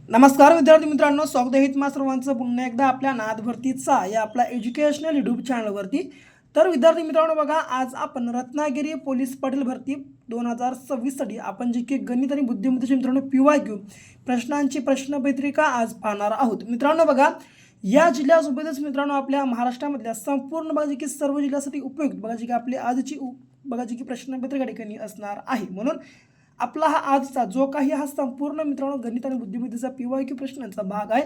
नमस्कार विद्यार्थी मित्रांनो, स्वागत आहे तुम्हा सर्वांचं पुन्हा एकदा आपल्या नाद भरतीचा या आपल्या एज्युकेशनल यूट्यूब चॅनलवरती। तर विद्यार्थी मित्रांनो बघा, आज आपण रत्नागिरी पोलीस पाटील भरती 2026 साठी आपण जी की गणित आणि बुद्धिमत्तेचे मित्रांनो PYQ प्रश्नांची प्रश्नपत्रिका आज पाहणार आहोत। मित्रांनो बघा, या जिल्ह्यासोबतच मित्रांनो आपल्या महाराष्ट्रामधल्या संपूर्ण बघा जी की सर्व जिल्ह्यासाठी उपयुक्त बघा जी की आपली आजची बघा जी की प्रश्नपत्रिका ठिकाणी असणार आहे। म्हणून आपला हा आजचा जो काही हा संपूर्ण मित्रांनो गणित आणि बुद्धिमत्तेचा PYQ प्रश्नांचा भाग आहे,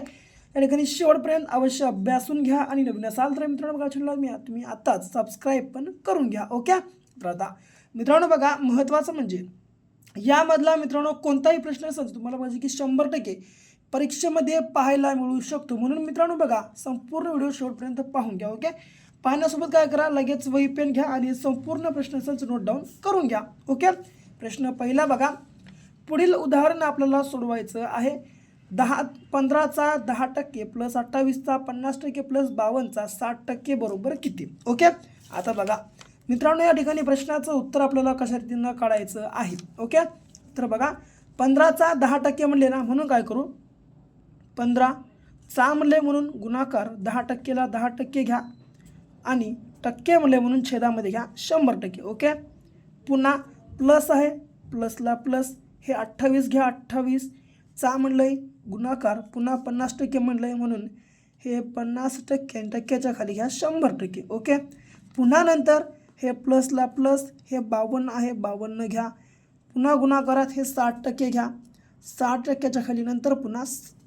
या ठिकाणी शेवटपर्यंत अवश्य अभ्यासून घ्या आणि नवीन असाल तर मित्रांनो बघा चॅनलला तुम्ही आताच सबस्क्राईब पण करून घ्या। ओके, तर आता मित्रांनो बघा, महत्त्वाचं म्हणजे यामधला मित्रांनो कोणताही प्रश्न असेल तुम्हाला बघा की 100% परीक्षेमध्ये पाहायला मिळू शकतो। म्हणून मित्रांनो बघा, संपूर्ण व्हिडिओ शेवटपर्यंत पाहून घ्या। ओके, पाहण्यासोबत काय करा, लगेच वही पेन घ्या आणि संपूर्ण प्रश्नांचं नोट डाऊन करून घ्या। ओके, प्रश्न पहिला बघा, पुढील उदाहरण आपल्याला सोडवायचं आहे। 15चा 10% प्लस 28चा 50% प्लस 52चा 60% बरोबर किती? ओके, आता बघा मित्रांनो, या ठिकाणी प्रश्नाचं उत्तर आपल्याला कशा रीतीनं काढायचं आहे। ओके, तर बघा 15चा 10% म्हणले ना, म्हणून काय करू, 15चा म्हणले म्हणून गुणाकार 10%ला 10% घ्या आणि टक्के म्हणले म्हणून छेदामध्ये घ्या 100%। ओके, पुन्हा प्लस आहे, प्लसला प्लस, हे 28 घ्या, 28चा म्हणलंय गुणाकार, पुन्हा 50% म्हणलंय म्हणून हे 50% टक्क्याच्या खाली घ्या 100%। ओके, पुन्हा नंतर हे प्लसला प्लस, हे 52 आहे, 52 घ्या, पुन्हा गुणाकारात हे 60% घ्या, 60%च्या खाली नंतर पुन्हा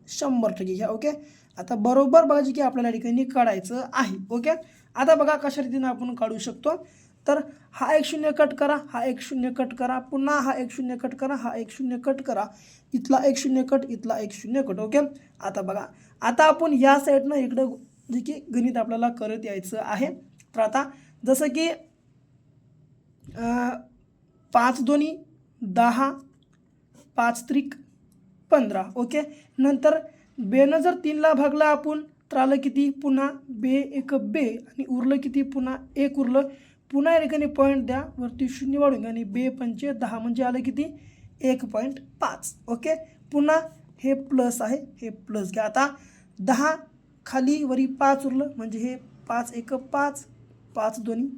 100% घ्या। ओके, आता बरोबर बघा जी की आपल्याला ठिकाणी काढायचं आहे। ओके, आता बघा कशा रीतीने आपण काढू शकतो, तर हा एक शून्य कट करा, हा एक शून्य कट करा, पुन्हा हा एक शून्य कट करा, हा एक शून्य कट करा, इथला एक शून्य कट, इथला एक शून्य कट। ओके, आता बघा, आता आपण या साईडनं इकडं जे की गणित आपल्याला करत यायचं आहे। तर आता जसं की 5 दोन्ही 10, 5 त्रिक 15। ओके, नंतर बेनं जर 3ला भागला आपण तर आलं किती, पुन्हा बे एक बे आणि उरलं किती, पुन्हा एक उरलं, पुन्हा या ठिकाणी पॉईंट द्या, वरती शून्य वाढून घ्या आणि बे पंचे 10 म्हणजे आलं किती 1.5। ओके, पुन्हा हे प्लस आहे, हे प्लस घ्या। आता 10 खाली वरी 5 उरलं म्हणजे हे 5 एक 5, 5 दोन्ही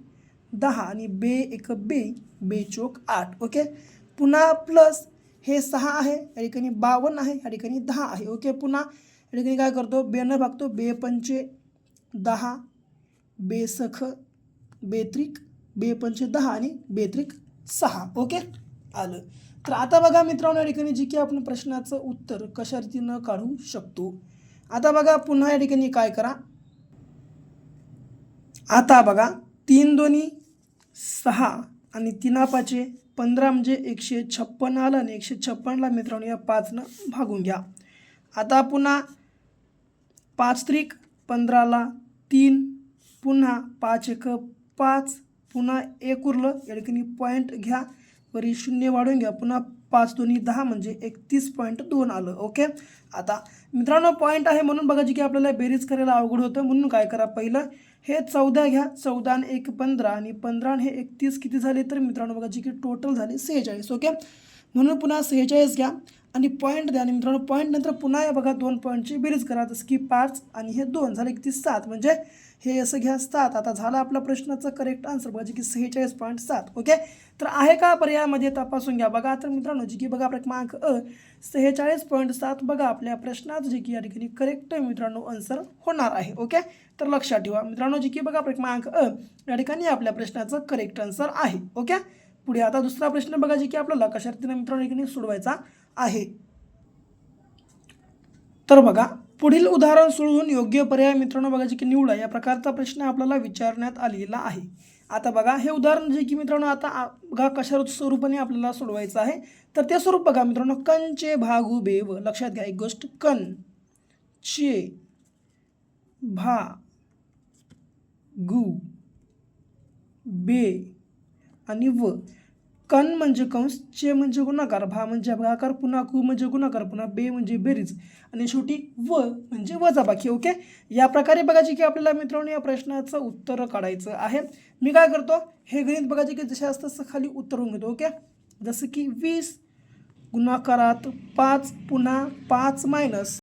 10 आणि बे एक बे, बे चोक 8। ओके, पुन्हा प्लस हे 6 आहे, या ठिकाणी 52 आहे, या ठिकाणी 10 आहे। ओके, पुन्हा या ठिकाणी काय करतो, बेनं भागतो, बे पंचे 10, बे सख बेत्रिक, बे पंचे 10 आणि बेत्रिक 6। ओके, आलं। तर आता बघा मित्रांनो, या ठिकाणी जी की आपण प्रश्नाचं उत्तर कशा रीतीनं काढू शकतो। आता बघा पुन्हा या ठिकाणी काय करा, आता बघा 3 दोन्ही 6 आणि 3 पाचे 15 म्हणजे 156 आलं आणि 156ला मित्रांनो या 5नं भागून घ्या। आता पुन्हा 5 त्रिक 15ला 3, पुन्हा 5 एक 5, पुन्हा एक उरलं, या ठिकाणी पॉईंट घ्या, वरी शून्य वाढून घ्या, पुन्हा 5 दोन्ही 10 म्हणजे 31.2 आलं। ओके, आता मित्रांनो पॉईंट आहे म्हणून बघा जी की आपल्याला बेरीज करायला अवघड होतं, म्हणून काय करा, पहिलं हे 14 घ्या, 14 आणि 1 15 आणि 15 आणि हे 31 किती झाले, तर मित्रांनो बघा जी की टोटल झाले 46। ओके, म्हणून पुन्हा 46 घ्या आणि पॉईंट द्या आणि मित्रांनो पॉईंट नंतर पुन्हा बघा 2 पॉईंटची बेरीज करा, जसं की 5 आणि हे 2 झाले किती 7, म्हणजे हे असं घ्या 7। आता झाला आपला प्रश्नाचा करेक्ट आन्सर बघा जी की 46.7। ओके, तर आहे का पर्यायामध्ये तपासून घ्या। बघा तर मित्रांनो जी की बघा क्रमांक 46.7 बघा आपल्या प्रश्नात जी की या ठिकाणी करेक्ट मित्रांनो आन्सर होणार आहे। ओके, तर लक्षात ठेवा मित्रांनो जी की बघा क्रमांक या ठिकाणी आपल्या प्रश्नाचं करेक्ट आन्सर आहे। ओके, पुढे आता दुसरा प्रश्न बघा जी की आपल्याला कशा रीतीने मित्रांनो ठिकाणी सोडवायचा आहे। तर बघा, पुढील उदाहरण सोडवून योग्य पर्याय मित्रांनो बघा जी की निवडा, या प्रकारचा प्रश्न आपल्याला विचारण्यात आलेला आहे। आता बघा हे उदाहरण जे की मित्रांनो आता बघा कशा स्वरूपाने आपल्याला सोडवायचं आहे, तर ते स्वरूप बघा मित्रांनो, कंचे भागू बे व, लक्षात घ्या एक गोष्ट, कन चे भा गु बे आणि व। कन म्हणजे कंस, चे म्हणजे गुणाकार, भा म्हणजे भागाकार, पुन्हा कु म्हणजे गुणाकार, पुन्हा बे म्हणजे बेरीज आणि शेवटी व म्हणजे वजाबाकी। ओके, या प्रकारे बघा जी की आपल्याला मित्रांनो या प्रश्नाचं उत्तर काढायचं आहे। मी काय करतो, हे गणित बघा जी की जसे असतं तसं खाली उत्तर होऊन घेतो। ओके, जसं की 20 गुणाकारात 5 पुन्हा 5 मायनस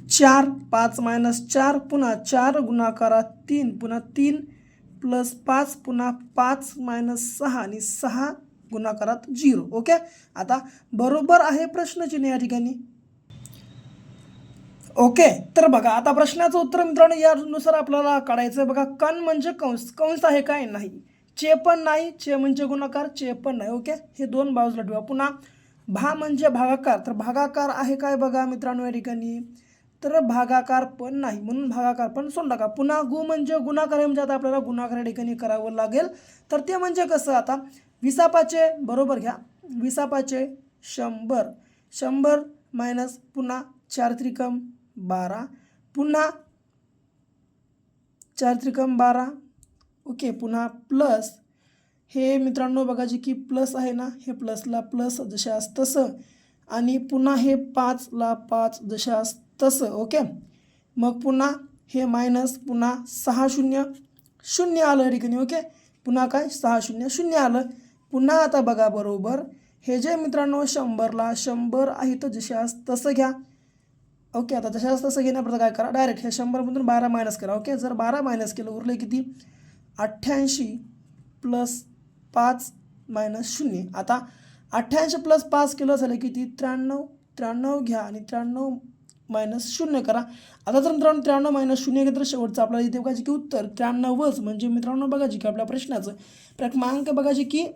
4 5 मायनस 4 पुन्हा 4 गुणाकारात 3 पुन्हा 3 प्लस 5 पुन्हा 5 मायनस 6 आणि 6 गुणाकारात 0. ओके, आता बरोबर आहे प्रश्नचिन्ह या ठिकाणी. ओके, तर बघा आता प्रश्नाचं उत्तर मित्रांनो यानुसार आपल्याला काढायचं आहे. बघा, कण म्हणजे कंस, कंस आहे काय नाही, चे पण नाही, चे म्हणजे गुणाकार, चे पण नाही. ओके, हे दोन बाजूला ठेवा. पुन्हा भा म्हणजे भागाकार, तर भागाकार आहे काय बघा मित्रांनो या ठिकाणी, तर भागाकार पण नाही म्हणून भागाकार पण सोडून टाका. पुन्हा गु म्हणजे गुणाकार आहे, म्हणजे आता आपल्याला गुणाकार या ठिकाणी करावं लागेल. तर ते म्हणजे कसं, आता 20 बरोबर घ्या, 20 100, 100 मायनस पुन्हा 4 त्रिकम 12 पुन्हा 4 त्रिकम 12. ओके, पुन्हा प्लस हे मित्रांनो बघा जे की प्लस आहे ना, हे प्लसला प्लस जशास तसं आणि पुन्हा हे 5ला 5 जशास तसं. ओके, मग पुन्हा हे मायनस पुन्हा 6 0 0 आलं या ठिकाणी. ओके, पुन्हा काय 6 0 0 आलं. पुन्हा आता बघा बरोबर हे जे मित्रांनो 100ला 100 आहे तर जशास तसं घ्या. ओके, आता जशास तसं घेण्यापर्यंत काय करा, डायरेक्ट हे 100मधून 12 मायनस करा. ओके, जर 12 मायनस केलं उरले किती, 88 प्लस 5 मायनस 0. आता 88 प्लस 5 केलं झालं किती, 93. 93 घ्या आणि 93 मायनस 0 करा. आता जर मित्रांनो 93 मायनस 0 घेतलं शेवटचं आपल्याला इथे बघायचे की उत्तर 93च, म्हणजे मित्रांनो बघायचे की आपल्या प्रश्नाचं क्रमांक बघायचे की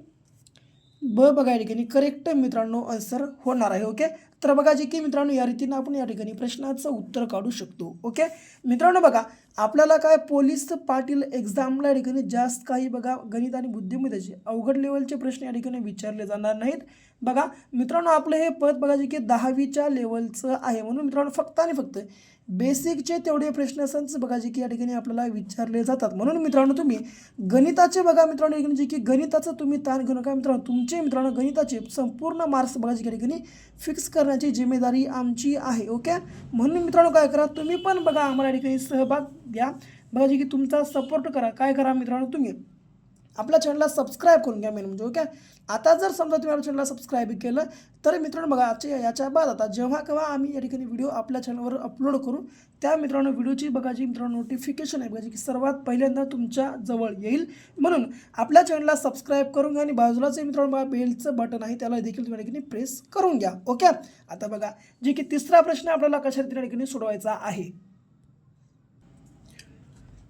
ब बघा या ठिकाणी करेक्ट मित्रांनो आन्सर होणार आहे. ओके, तर बघा जे की मित्रांनो या रीतीनं आपण या ठिकाणी प्रश्नाचं उत्तर काढू शकतो. ओके मित्रांनो, बघा आपल्याला काय पोलीस पाटील एक्झामला या ठिकाणी जास्त काही बघा गणित आणि बुद्धिमत्तेचे अवघड लेवलचे प्रश्न या ठिकाणी विचारले जाणार नाहीत. बघा मित्रांनो, आपलं हे पद बघा जे की 10वीच्या लेवलचं आहे, म्हणून मित्रांनो फक्त आणि फक्त बेसिकचे तेवढे प्रश्न संच बघा जे की या ठिकाणी आपल्याला विचारले जातात. म्हणून मित्रांनो तुम्ही गणिताचे बघा मित्रांनो जे की गणिताचं तुम्ही ताण घेऊ नका मित्रांनो, तुमचे मित्रांनो गणिताचे संपूर्ण मार्क्स बघा जे ठिकाणी फिक्स करण्याची जिम्मेदारी आमची आहे. ओके, म्हणून मित्रांनो काय करा, तुम्ही पण बघा आम्हाला या ठिकाणी सहभाग द्या, बघा जे की तुमचा सपोर्ट करा. काय करा मित्रांनो, तुम्ही आपल्या चॅनलला सबस्क्राईब करून घ्या मेन म्हणजे. ओके, आता जर समजा तुम्ही आपल्या चॅनलला सबस्क्राईब केलं तर मित्रांनो बघा याच्या बाद आता जेव्हा केव्हा आम्ही या ठिकाणी व्हिडिओ आपल्या चॅनलवर अपलोड करू त्या मित्रांनो व्हिडिओची बघा जी मित्रांनो नोटिफिकेशन आहे बघा की सर्वात पहिल्यांदा तुमच्या जवळ येईल. म्हणून आपल्या चॅनलला सबस्क्राईब करून घ्या आणि बाजूलाच मित्रांनो बघा बेलचं बटन आहे त्याला देखील तुम्ही या ठिकाणी प्रेस करून घ्या. ओके, आता बघा जे की तिसरा प्रश्न आपल्याला कशा रीतीने या ठिकाणी सोडवायचा आहे.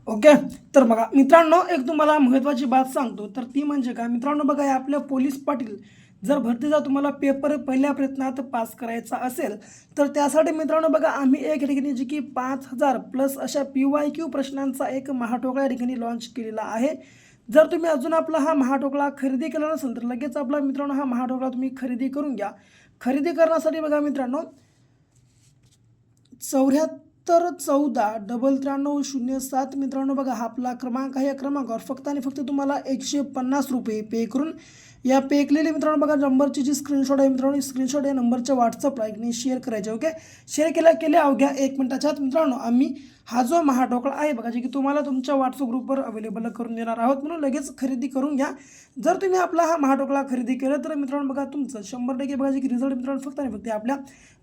ओके, तर बघा मित्रांनो एक तुम्हाला महत्त्वाची बात सांगतो, तर ती म्हणजे काय मित्रांनो, बघा या आपल्या पोलीस पाटील जर भरतीचा तुम्हाला पेपर पहिल्या प्रयत्नात पास करायचा असेल तर त्यासाठी मित्रांनो बघा आम्ही एक ठिकाणी जी की 5000 प्लस अशा PYQ प्रश्नांचा एक महाटोकळा या ठिकाणी लॉन्च केलेला आहे. जर तुम्ही अजून आपला हा महाटोकळा खरेदी केला नसेल तर लगेच आपला मित्रांनो हा महाटोकळा तुम्ही खरेदी करून घ्या. खरेदी करण्यासाठी बघा मित्रांनो 7414 मित्रांनो बघा हा आपला क्रमांक आहे. या क्रमांकावर फक्त आणि फक्त तुम्हाला 150 रुपये पे करून या पे केलेले मित्रांनो बघा नंबरची जी स्क्रीनशॉट आहे मित्रांनो, स्क्रीनशॉट या नंबरच्या व्हॉट्सअपला शेअर करायचे. ओके, शेअर केल्या अवघ्या 1 मिनिटाच्या आत मित्रांनो आम्ही हा जो महाटोकळा आहे बघा जे की तुम्हाला तुमच्या व्हॉट्सअप ग्रुपवर अवेलेबल करून देणार आहोत, म्हणून लगेच खरेदी करून घ्या. जर तुम्ही आपला हा महाटोकळा खरेदी केला तर मित्रांनो बघा तुमचं 100% बघा जे की रिझल्ट मित्रांनो फक्त आणि फक्त आपल्या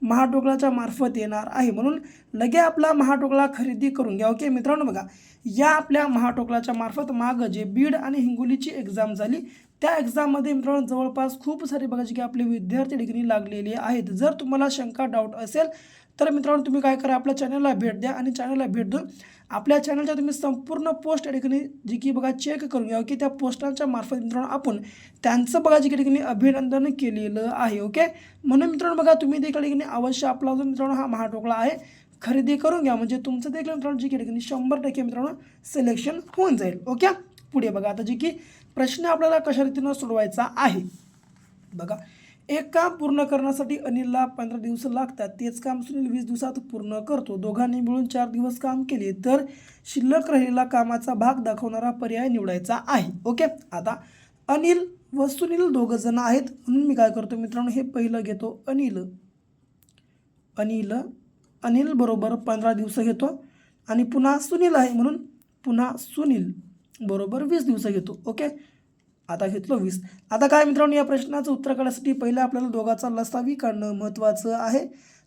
महाटोकळाच्या मार्फत येणार आहे, म्हणून लगे आपला महाटोकळा खरेदी करून घ्या. ओके मित्रांनो, बघा या आपल्या महाटोकळाच्या मार्फत मागं जे बीड आणि हिंगोलीची एक्झाम झाली त्या एक्झाममध्ये मित्रांनो जवळपास खूप सारे बघा जे की आपले विद्यार्थी ठिकाणी लागलेले आहेत. जर तुम्हाला शंका डाऊट असेल तर मित्रांनो तुम्ही काय करा, आपल्या चॅनलला भेट द्या आणि चॅनलला भेट देऊन आपल्या चॅनलच्या तुम्ही संपूर्ण पोस्ट या ठिकाणी जी की बघा चेक करून घ्या की त्या पोस्टांच्या मार्फत मित्रांनो आपण त्यांचं बघा जी ठिकाणी अभिनंदन केलेलं आहे. ओके, म्हणून मित्रांनो बघा तुम्ही देखील ठिकाणी अवश्य आपला जो मित्रांनो हा महाटोकळा आहे खरेदी करून घ्या, म्हणजे तुमचं देखील मित्रांनो जी की ठिकाणी 100% मित्रांनो सिलेक्शन होऊन जाईल. ओके, पुढे बघा आता जी की प्रश्न आपल्याला कशा रीतीनं सोडवायचा आहे. बघा एक काम पूर्ण करण्यासाठी अनिलला 15 दिवस लागतात, तेच काम सुनील 20 दिवसात पूर्ण करतो. दोघांनी मिळून 4 दिवस काम केले तर शिल्लक राहिलेला कामाचा भाग दाखवणारा पर्याय निवडायचा आहे. ओके, आता अनिल व सुनील दोघं जण आहेत, म्हणून मी काय करतो मित्रांनो हे पहिलं घेतो अनिल बरोबर 15 दिवस घेतो आणि पुन्हा सुनील आहे म्हणून पुन्हा सुनील बरोबर 20 दिवस घेतो. ओके, आता घेतलो 20. आता काय मित्रांनो, या प्रश्नाचं उत्तर काढण्यासाठी पहिलं आपल्याला दोघाचा लसावी काढणं महत्त्वाचं आहे.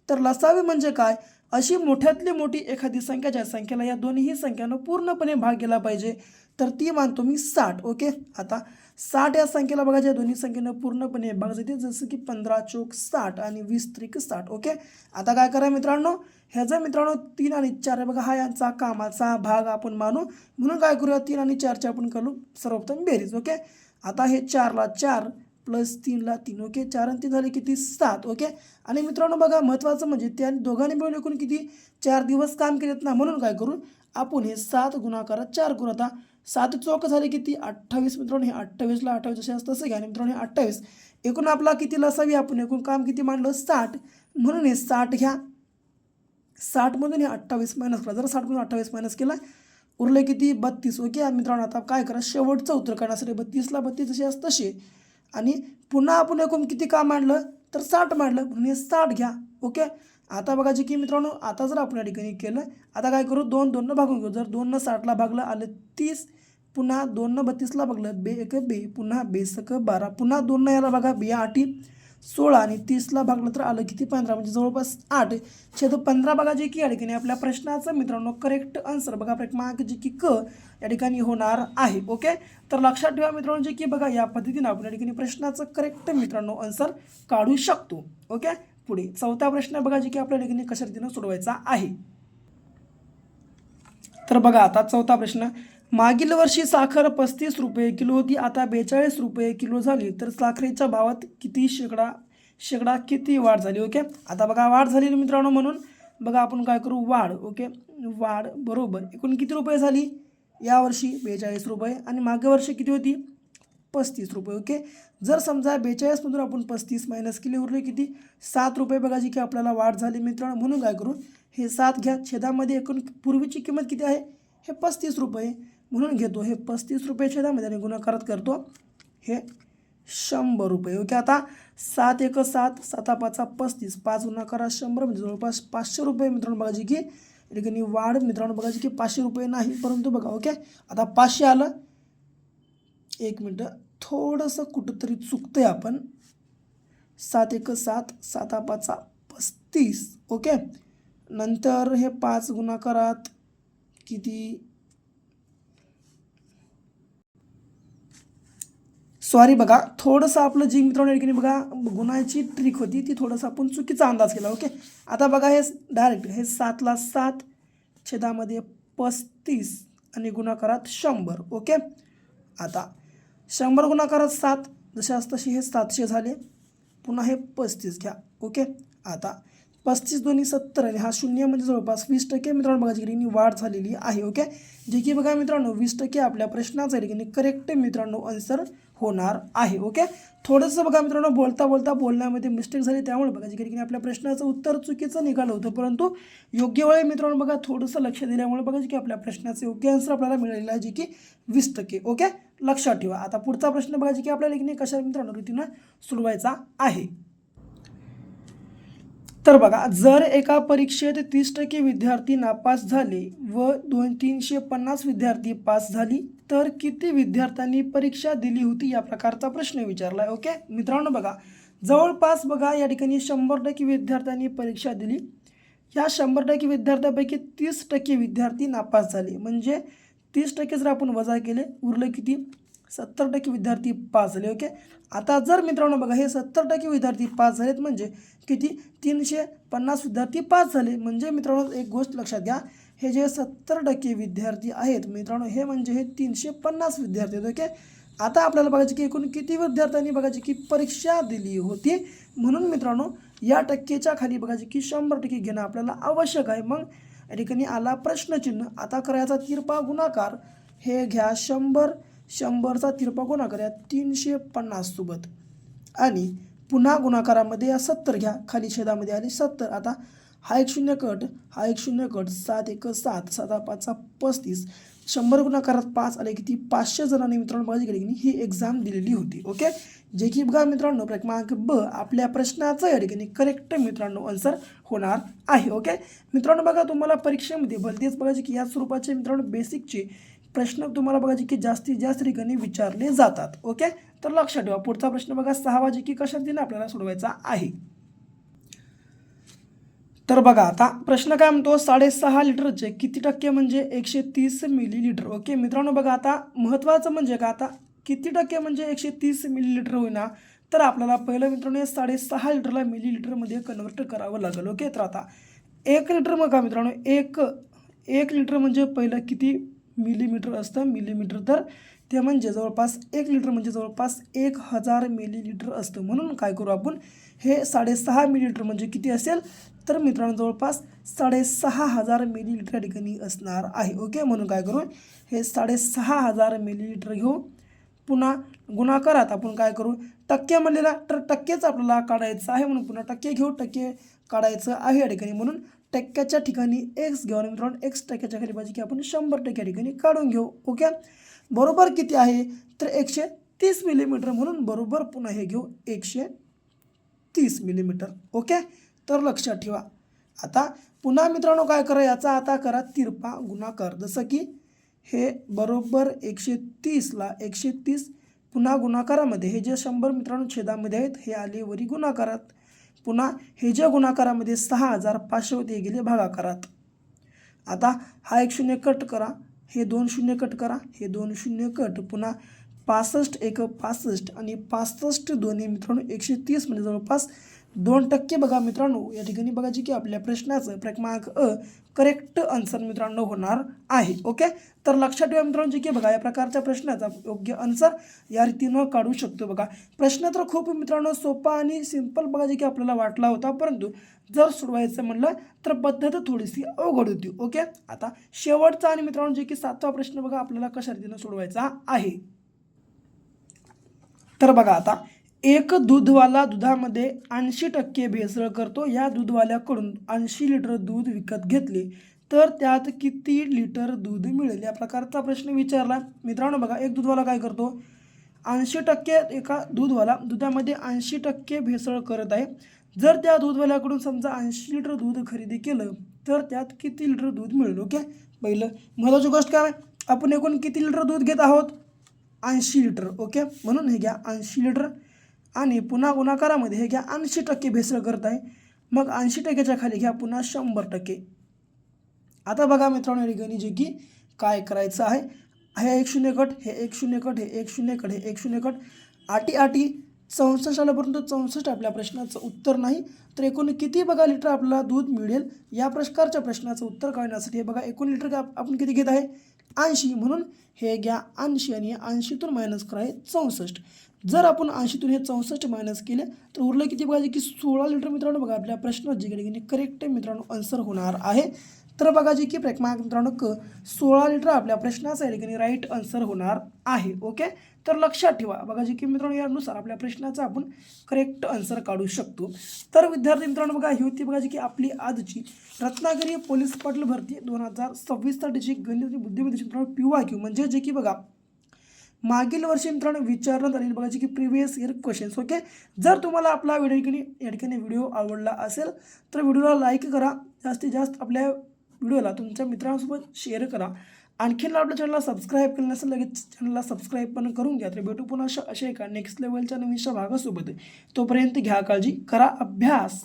तर लसावी म्हणजे काय, अशी मोठ्यातली मोठी एखादी संख्या ज्या संख्येला या दोन्ही संख्यानं पूर्णपणे भाग गेला पाहिजे, तर ती मानतो मी 60. ओके. आता 60 या संख्येला बघा, ज्या दोन्ही संख्येनं पूर्णपणे भाग जाते, जसं की 15 चोक 60 आणि 20 त्रिक 60. ओके. आता काय करा मित्रांनो, ह्याचा मित्रांनो 3 आणि 4 आहे बघा, हा यांचा कामाचा भाग आपण मानू. म्हणून काय करूया, 3 आणि 4ची आपण करू सर्वप्रथम बेरीज. ओके. आता हे 4ला 4 प्लस 3ला 3. ओके. 4 आणि 3 झाले किती, 7. ओके. आणि मित्रांनो बघा, महत्त्वाचं म्हणजे त्या दोघांनी मिळून एकूण किती, 4 दिवस काम केलेत ना. म्हणून काय करू, आपण हे 7 गुणाकारात 4 करू. आता 7 चौक झाले किती, 28. मित्रांनो हे 28ला 28 जसे असतं तसं घ्या. आणि मित्रांनो हे 28 एकूण आपला किती लसावी, आपण एकूण काम किती मांडलं, 60. म्हणून हे 60 घ्या. 60मधून हे 28 मायनस करा. जर 60मधून 28 मायनस केला, उरले किती, 32. ओके. मित्रांनो आता काय करा, शेवटचं उत्तर काढण्यासाठी 32ला 32 जसे असतं तसे, आणि पुन्हा आपण एकूण किती काम मांडलं, तर 60 मांडलं. म्हणून हे 60 घ्या. ओके. आता बघा जे की मित्रांनो, आता जर आपण या ठिकाणी केलं, आता काय करू, 2 भागून घेऊ. जर 2 60ला भागलं आलं 30, पुन्हा 2 32ला भागलं 2 1 2, पुन्हा 2 1 12, पुन्हा 2 याला बघा 2 8 16 आणि 30ला भागलं तर आलं किती, 15. म्हणजे जवळपास 8/15 बघा, जे की या ठिकाणी आपल्या प्रश्नाचं मित्रांनो करेक्ट आन्सर बघा, क्रमांक जे की क या ठिकाणी होणार आहे. ओके. तर लक्षात ठेवा मित्रांनो, जे की बघा या पद्धतीने आपण या ठिकाणी प्रश्नाचं करेक्ट मित्रांनो आन्सर काढू शकतो. ओके. पुढे चौथा प्रश्न बघा, जे की आपल्या ठिकाणी कशा रीतीनं सोडवायचा आहे. तर बघा आता चौथा प्रश्न, मागील वर्षी साखर 35 रुपये किलो होती, आता 42 रुपये किलो झाली, तर साखरेच्या भावात किती शेकडा किती वाढ झाली. ओके. आता बघा वाढ झाली मित्रांनो, म्हणून बघा आपण काय करू, वाढ. ओके. वाढ बरोबर एकूण किती रुपये झाली, यावर्षी 42 रुपये आणि मागच्या वर्षी किती होती, 35 रुपये. ओके. जर समजा 42मधून आपण 35 मायनस केले, उरले किती, 7 रुपये बघा, जी की आपल्याला वाढ झाली मित्रांनो. म्हणून काय करू, हे 7 घ्या. छेदामध्ये एकूण पूर्वीची किंमत किती आहे, हे 35 रुपये. म्हणून घेतो हे 35 रुपये छेदामध्ये आणि गुणाकारात करतो हे 100 रुपये. ओके. आता 7 1 7, 7 5 35, 5 गुणाकारात 100 म्हणजे जवळपास 500 रुपये मित्रांनो बघा, जी की या ठिकाणी वाढ मित्रांनो बघा, जी की 500 रुपये नाही परंतु बघा. ओके. आता 500 आलं, 1 मिनटं, थोडंसं कुठंतरी चुकतंय आपण. 7 1 7, 7 5 35. ओके. नंतर हे 5 गुणाकारात किती, सॉरी बघा, थोडंसं आपलं जी मित्रांनो या ठिकाणी बघा गुणाची ट्रिक होती, ती थोडंसं आपण चुकीचा अंदाज केला. ओके. आता बघा हे डायरेक्ट हे 7ला 7 छेदामध्ये 35 आणि गुणाकारात 100. ओके. आता 100 गुणाकारात 7 जसे असतं तसे हे 700 झाले, पुन्हा हे 35 घ्या. ओके. आता 35 दोन्ही 70 आणि हा 0 म्हणजे जवळपास 20% मित्रांनो बघा, जी वाढ झालेली आहे. ओके. जे की बघा मित्रांनो 20% आपल्या प्रश्नाचा ठिकाणी करेक्ट मित्रांनो आन्सर होणार आहे. ओके. थोडंसं बघा मित्रांनो बोलण्यामध्ये मिस्टेक झाली, त्यामुळे बघा जी की आपल्या प्रश्नाचं उत्तर चुकीचं निघालं होतं, परंतु योग्य वेळी मित्रांनो बघा थोडंसं लक्ष दिल्यामुळे बघा जी की आपल्या प्रश्नाचे योग्य आन्सर आपल्याला मिळालेलं आहे, जे की 20%. ओके. लक्षात ठेवा. आता पुढचा प्रश्न बघा, जी की आपल्याला की कशा मित्रांनो रीतीनं सोडवायचा आहे. तर बघा, जर एका परीक्षेत 30% विद्यार्थी नापास झाले व 350 विद्यार्थी पास झाली, तर किती विद्यार्थ्यांनी परीक्षा दिली होती, या प्रकारचा प्रश्न विचारला आहे. ओके. मित्रांनो बघा, जवळपास बघा या ठिकाणी 100% विद्यार्थ्यांनी परीक्षा दिली. ह्या 100% विद्यार्थ्यांपैकी 30% विद्यार्थी नापास झाले, म्हणजे 30% जर आपण वजा केले, उरले किती, 70% विद्यार्थी पास झाले. ओके. आता जर मित्रांनो बघा हे 70% विद्यार्थी पास झालेत, म्हणजे किती, 350 विद्यार्थी पास झाले. म्हणजे मित्रांनो एक गोष्ट लक्षात घ्या, हे जे 70% विद्यार्थी आहेत मित्रांनो, हे म्हणजे हे 350 विद्यार्थी आहेत. ओके. आता आपल्याला बघायचे की एकूण किती विद्यार्थ्यांनी बघायचे की परीक्षा दिली होती. म्हणून मित्रांनो या टक्केच्या खाली बघायचे की 100% घेणं आपल्याला आवश्यक आहे. मग या ठिकाणी आला प्रश्नचिन्ह. आता करायचा तिरपा गुणाकार, हे घ्या 100चा तिरपा गुणाकार या 350 सोबत, आणि पुन्हा गुणाकारामध्ये या 70 घ्या, खाली छेदामध्ये आले 70. आता हा एक 0 कट, हा एक 0 कट, 7 1 7, 7 5 35, 100 गुणाकारात 5 आले किती, 500 जणांनी मित्रांनो बघा की ही एक्झाम दिलेली होती. ओके. जे की बघा मित्रांनो क्रमांक ब आपल्या प्रश्नाचं या ठिकाणी करेक्ट मित्रांनो आन्सर होणार आहे. ओके. मित्रांनो बघा, तुम्हाला परीक्षेमध्ये भलतेच बघायचे की या स्वरूपाचे मित्रांनो बेसिकचे प्रश्न तुम्हाला बघा जे की जास्तीत जास्त ठिकाणी विचारले जातात. ओके, तर लक्षात ठेवा. पुढचा प्रश्न बघा 6वा जे की कशाने आपल्याला सोडवायचा आहे. तर बघा आता प्रश्न काय म्हणतो, 6.5 लिटरचे किती टक्के म्हणजे 130 मिलीलिटर. ओके मित्रांनो, बघा आता महत्त्वाचं म्हणजे का, आता किती टक्के म्हणजे 130 मिलीलिटर होईना, तर आपल्याला पहिलं मित्रांनो 6.5 लिटरला मिलीलिटरमध्ये कन्वर्ट करावं लागेल. ओके, तर आता 1 लिटर बघा मित्रांनो, एक लिटर म्हणजे पहिलं किती मिलीमीटर असतं, मिलीमीटर, तर ते म्हणजे जवळपास 1 लिटर म्हणजे जवळपास 1000 मिलीलिटर असतं. म्हणून काय करू आपण, हे 6.5 मिलीलिटर म्हणजे किती असेल, तर मित्रांनो जवळपास 6500 मिलीलिटर या ठिकाणी असणार आहे. ओके, म्हणून काय करू, हे 6500 मिलीलिटर घेऊ, पुन्हा गुणाकारात आपण काय करू, टक्के म्हणलेला, तर टक्केच आपल्याला काढायचं आहे, म्हणून पुन्हा टक्के घेऊ, टक्के काढायचं आहे या ठिकाणी, म्हणून टक्क्याच्या ठिकाणी एक्स घेऊ आणि मित्रांनो एक्स टक्क्याच्या खाली पाहिजे की आपण 100% या ठिकाणी काढून घेऊ. ओके, बरोबर किती आहे, तर 130 मिलीमीटर, म्हणून बरोबर पुन्हा हे घेऊ 130 मिलीमीटर. ओके, तर लक्षात ठेवा. आता पुन्हा मित्रांनो काय करा, याचा आता करा तिरपा गुणाकार, जसं की हे बरोबर 130ला 130 पुन्हा गुणाकारामध्ये हे जे 100 मित्रांनो छेदामध्ये आहेत हे आले वरी गुणाकारात, पुन्हा हे जे गुणाकारामध्ये 6500 होते हे गेले भागाकारात. आता हा 1 शून्य कट करा, हे 2 शून्य कट करा, हे 2 शून्य कट, पुन्हा 65 एक 65 आणि 65 दोन्ही मित्रांनो 130 म्हणजे जवळपास 2% बघा मित्रांनो या ठिकाणी बघा जी की आपल्या प्रश्नाचं क्रमांक करेक्ट आन्सर मित्रांनो होणार आहे. ओके, तर लक्षात ठेवा मित्रांनो जे की बघा या प्रकारच्या प्रश्नाचा योग्य आन्सर या रीतीनं काढू शकतो. बघा प्रश्न तर खूप मित्रांनो सोपा आणि सिंपल बघा जे की आपल्याला वाटला होता, परंतु जर सोडवायचं म्हणलं तर पद्धत थोडीशी अवघड होती. ओके, आता शेवटचा आणि मित्रांनो जे की 7वा प्रश्न बघा आपल्याला कशा रीतीनं सोडवायचा आहे. तर बघा आता एक दूधवाला दुधामध्ये 80% भेसळ करतो. या दूधवाल्याकडून 80 लिटर दूध विकत घेतले तर त्यात किती लिटर दूध मिळेल, या प्रकारचा प्रश्न विचारला. मित्रांनो बघा एक दूधवाला काय करतो, 80% एका दूधवाला दुधामध्ये 80% भेसळ करत आहे. जर त्या दूधवाल्याकडून समजा 80 लिटर दूध खरेदी केलं तर त्यात किती लिटर दूध मिळेल. ओके, पहिलं महत्त्वाची गोष्ट काय, आपण एकूण किती लिटर दूध घेत आहोत, 80 लिटर. ओके, म्हणून हे घ्या 80 लिटर आणि पुन्हा गुणाकारामध्ये हे घ्या 80% भेसळ करत आहे, मग 80%च्या खाली घ्या पुन्हा 100%. आता बघा मित्रांनो या ठिकाणी जे की काय करायचं आहे, हे 1 शून्य कट, हे 1 शून्य कट, हे 1 शून्य कट, हे 1 शून्य कट, आठी आठी 64 आल्यापर्यंत 64 आपल्या प्रश्नाचं उत्तर नाही. तर एकूण किती बघा लिटर आपल्याला दूध मिळेल, या प्रकारच्या प्रश्नाचं उत्तर काढण्यासाठी हे बघा एकूण लिटर आपण किती घेत आहे, 80, म्हणून हे घ्या 80 आणि 80तून मायनस करा 64. जर आपण 80तून हे 64 मायनस केले तर उरलं किती बघा की 16 लिटर मित्रांनो. बघा आपल्या प्रश्नाची ठिकाणी करेक्ट मित्रांनो आन्सर होणार आहे. तर बघा जी की क्रमांक मित्रांनो 16 लिटर आपल्या प्रश्नाचा या ठिकाणी राईट आन्सर होणार आहे. ओके, तर लक्षात ठेवा बघा जी की मित्रांनो यानुसार आपल्या प्रश्नाचा आपण करेक्ट आन्सर काढू शकतो. तर विद्यार्थी मित्रांनो बघा ही होती बघा जी की आपली आजची रत्नागिरी पोलीस पाटील भरती 2026 साठीची गणित आणि बुद्धिबळ मित्रांनो PYQ म्हणजे जे की बघा मागील वर्षी मित्रांनो विचारण्यात आलेली बघा जी की प्रिव्हियस इयर क्वेश्चन्स. ओके, जर तुम्हाला आपला या ठिकाणी व्हिडिओ आवडला असेल तर व्हिडिओला लाईक करा, जास्तीत जास्त आपल्या व्हिडिओला तुमच्या मित्रांसोबत शेअर करा. आणखीन आपल्या चॅनलला सबस्क्राईब केलं नसेल लगेच चॅनलला सबस्क्राईब पण करून घ्या. तर भेटू पुन्हा अशा एका नेक्स्ट लेवलच्या नवीनशा भागासोबत. तोपर्यंत घ्या काळजी, करा अभ्यास.